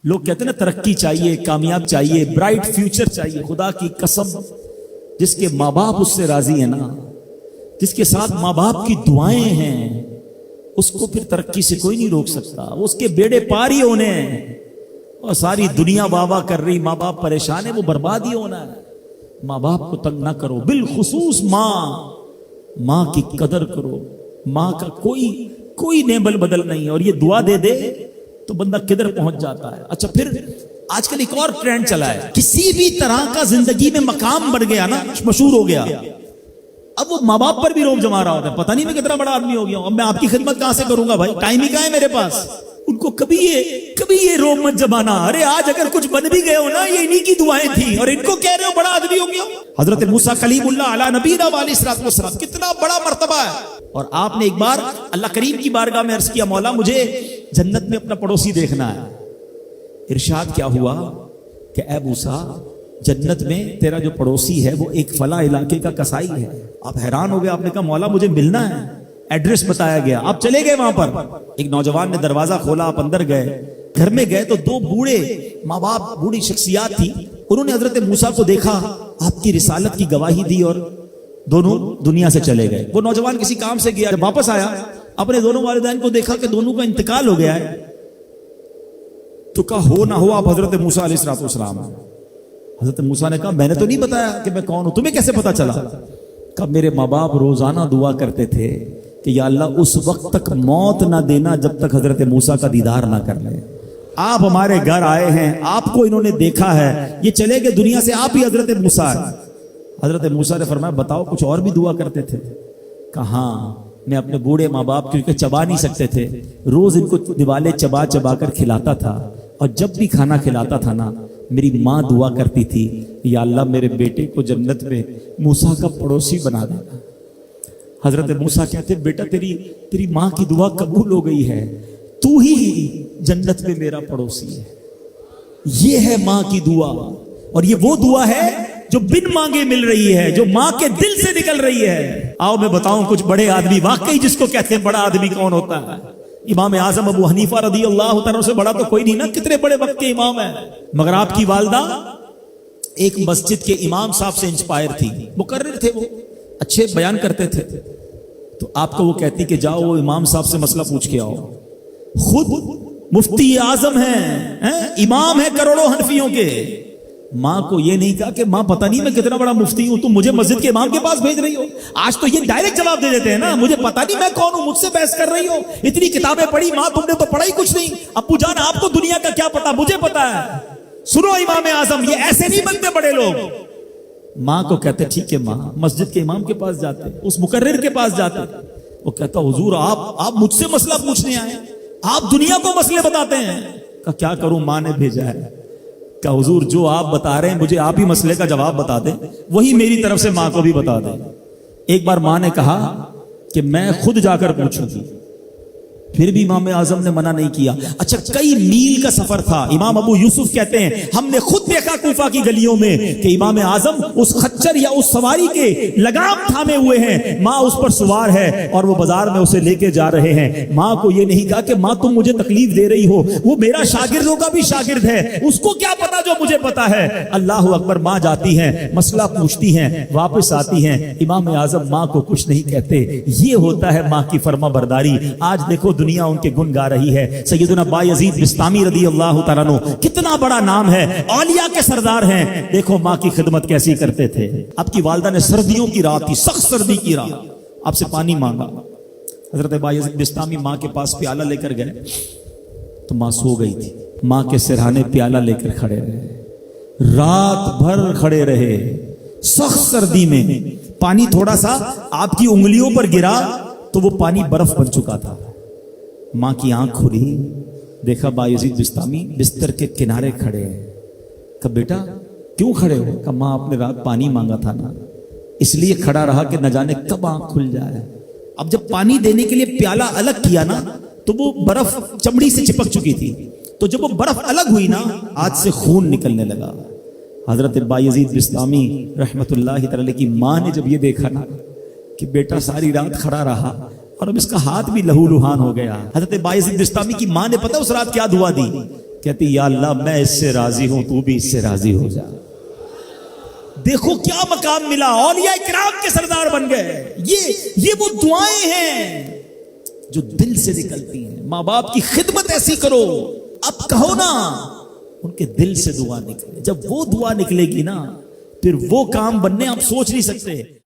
لوگ کہتے ہیں نا ترقی چاہیے، کامیاب چاہیے، برائٹ فیوچر چاہیے. خدا کی قسم، جس کے ماں باپ اس سے راضی ہیں نا، جس کے ساتھ ماں باپ کی دعائیں ہیں، اس کو پھر ترقی سے کوئی نہیں روک سکتا. اس کے بیڑے پار ہی ہونے ہیں. اور ساری دنیا واہ واہ کر رہی، ماں باپ پریشان ہے، وہ برباد ہی ہونا ہے. ماں باپ کو تنگ نہ کرو، بالخصوص ماں کی قدر کرو. ماں کا کوئی نیبل بدل نہیں ہے. اور یہ دعا دے دے تو بندہ کدھر پہنچ جاتا ہے. اچھا، پھر آج کل ایک اور ٹرینڈ چلا ہے، کسی بھی طرح کا زندگی میں مقام بڑھ گیا نا، مشہور ہو گیا، اب وہ ماں باپ پر بھی روب جما رہا ہوتا ہے. پتہ نہیں میں کتنا بڑا آدمی ہو گیا ہوں، اب میں آپ کی خدمت کہاں سے کروں گا بھائی، ٹائم ہی کہاں ہے میرے پاس. ان کو کبھی یہ روب مت جمانا. ارے آج اگر کچھ بن بھی گئے ہو نا، یہ انہی کی دعائیں تھیں، اور ان کو کہہ رہے ہو بڑا آدمی ہو گیا. حضرت موسیٰ کلیم اللہ علی نبینا علیہ الصلوۃ والسلام، کتنا بڑا مرتبہ ہے. اور آپ نے ایک بار اللہ کریم کی بارگاہ میں عرض کیا، مولا مجھے جنت میں اپنا پڑوسی دیکھنا ہے. ارشاد کیا ہوا کہ اے موسیٰ، جنت میں تیرا جو پڑوسی ہے وہ ایک فلاں علاقے کا کسائی ہے. آپ حیران ہو گئے، آپ نے کہا مولا مجھے ملنا ہے. ایڈریس بتایا گیا، آپ چلے گئے وہاں پر. ایک نوجوان نے دروازہ کھولا، آپ اندر گئے. گھر میں گئے تو دو بوڑھے ماں باپ، بوڑھی شخصیات تھی. انہوں نے حضرت موسیٰ کو دیکھا، آپ کی رسالت کی گواہی دی، اور دونوں دنیا سے چلے گئے. وہ نوجوان کسی کام سے گیا، جب واپس آیا اپنے دونوں والدین کو دیکھا کہ دونوں کا انتقال ہو گیا ہے. تو کہا ہو نہ ہو آپ حضرت موسیٰ علیہ الصلوۃ والسلام. حضرت موسیٰ نے کہا میں نے تو نہیں بتایا کہ میں کون ہوں، تمہیں کیسے پتا چلا؟ کہا میرے ماں باپ روزانہ دعا کرتے تھے کہ یا اللہ اس وقت تک موت نہ دینا جب تک حضرت موسیٰ کا دیدار نہ کر لیں. آپ ہمارے گھر آئے ہیں، آپ کو انہوں نے دیکھا ہے، یہ چلے گئے دنیا سے، آپ ہی حضرت موسیٰ ہیں. حضرت موسیٰ نے فرمایا بتاؤ کچھ اور بھی دعا کرتے تھے؟ کہا میں اپنے بوڑھے ماں باپ کیونکہ چبا نہیں سکتے تھے، روز ان کو دیوالے چبا چبا کر کھلاتا تھا. اور جب بھی کھانا کھلاتا تھا نا، میری ماں دعا کرتی تھی یا اللہ میرے بیٹے کو جنت میں موسیٰ کا پڑوسی بنا دینا. حضرت موسیٰ کہتے بیٹا تیری ماں کی دعا قبول ہو گئی ہے، تو ہی جنت میں میرا پڑوسی ہے. یہ ہے ماں کی دعا، اور یہ وہ دعا ہے جو بن مانگے مل رہی ہے، جو ماں کے دل سے نکل رہی ہے. آؤ میں بتاؤں کچھ بڑے آدمی، واقعی جس کو کہتے ہیں بڑا آدمی کون ہوتا ہے. امام اعظم ابو حنیفہ رضی اللہ تعالیٰ سے بڑا تو کوئی نہیں نا، کتنے بڑے وقت کے امام ہیں. مگر آپ کی والدہ ایک مسجد کے امام صاحب سے انسپائر تھی، مقرر تھے، وہ اچھے بیان کرتے تھے. تو آپ کو وہ کہتی کہ جاؤ وہ امام صاحب سے مسئلہ پوچھ کے آؤ. خود مفتی اعظم ہیں، امام ہیں کروڑوں حنفیوں کے. ماں کو یہ نہیں کہا کہ ماں پتہ نہیں میں کتنا بڑا مفتی ہوں، تم مجھے مسجد کے امام کے پاس بھیج رہی ہو. آج تو یہ ڈائریکٹ جواب دے دیتے ہیں نا، مجھے پتہ نہیں میں کون ہوں، مجھ سے بحث کر رہی ہو، اتنی کتابیں پڑھی ماں، تم نے تو پڑھا ہی کچھ نہیں. ابو جان آپ کو دنیا کا کیا پتا، مجھے پتا ہے. سنو امام اعظم، یہ ایسے نہیں بنتے بڑے لوگ. ماں کو کہتے ٹھیک ہے ماں، مسجد کے امام کے پاس جاتے، اس مقرر کے پاس جاتے. وہ کہتا حضور آپ مجھ سے مسئلہ پوچھنے آئے، آپ دنیا کو مسئلے بتاتے ہیں. کہ کیا کروں، ماں نے بھیجا ہے. کہ حضور جو آپ بتا رہے ہیں مجھے آپ ہی مسئلے کا جواب بتا دیں، وہی میری طرف سے ماں کو بھی بتا دیں. ایک بار ماں نے کہا کہ میں خود جا کر پوچھوں گی، پھر بھی امام اعظم نے منع نہیں کیا. اچھا کئی میل کا سفر تھا. امام ابو یوسف کہتے ہیں ہم نے خود دیکھا کوفہ کی گلیوں میں کہ امام اعظم اس خچر یا اس سواری کے لگام تھامے ہوئے ہیں، ماں اس پر سوار ہے اور وہ بازار میں اسے لے کے جا رہے ہیں. ماں کو یہ نہیں کہا کہ ماں تم مجھے تکلیف دے رہی ہو، وہ میرا شاگردوں کا بھی شاگرد ہے، اس کو کیا پتا جو مجھے پتا ہے. اللہ اکبر. ماں جاتی ہیں، مسئلہ پوچھتی ہیں، واپس آتی ہیں. امام اعظم ماں کو کچھ نہیں کہتے. یہ ہوتا ہے ماں کی فرما برداری. آج دیکھو دنیا ان کے گن گا رہی ہے. سیدنا بایزید بستامی رضی اللہ تعالیٰ عنہ، کتنا بڑا نام ہے، اولیاء کے سردار ہیں. دیکھو ماں کی خدمت کیسی کرتے تھے. آپ کی والدہ نے سردیوں کی رات تھی، سخت سردی کی رات، آپ سے پانی مانگا. حضرت بایزید بستامی ماں کے پاس پیالہ لے کر گئے تو ماں سو گئی تھی. ماں کے سرہانے پیالہ لے کر کھڑے رہے، رات بھر کھڑے رہے سخت سردی میں. پانی تھوڑا سا آپ کی انگلیوں پر گرا تو وہ پانی برف بن چکا تھا. ماں کی آنکھ کھلی، دیکھا بایزید بستامی بستر کے کنارے کھڑے ہیں. کہا بیٹا کیوں کھڑے ہو؟ کہا ماں آپ نے رات پانی مانگا تھا نا، اس لیے کھڑا رہا کہ نہ جانے کب آنکھ کھل جائے. اب جب پانی دینے کے لیے پیالہ الگ کیا نا تو وہ برف چمڑی سے چپک چکی تھی، تو جب وہ برف الگ ہوئی نا ہاتھ سے خون نکلنے لگا. حضرت بایزید بستامی رحمت اللہ تعالی کی ماں نے جب یہ دیکھا نا کہ بیٹا ساری رات کھڑا رہا اور اب اس کا ہاتھ بھی لہو لہان ہو گیا. حضرت بایزید بستامی کی ماں نے پتہ اس رات کیا دعا دی؟ کہتی یا اللہ میں اس سے راضی ہوں، تو بھی اس سے راضی ہو جا۔ دیکھو کیا مقام ملا، اولیاء کرام کے سردار بن گئے۔ یہ وہ دعائیں ہیں جو دل سے نکلتی ہیں۔ ماں باپ کی خدمت ایسی کرو، اب کہو نا ان کے دل سے دعا نکلے۔ جب وہ دعا نکلے گی نا، پھر وہ کام بننے آپ سوچ نہیں سکتے۔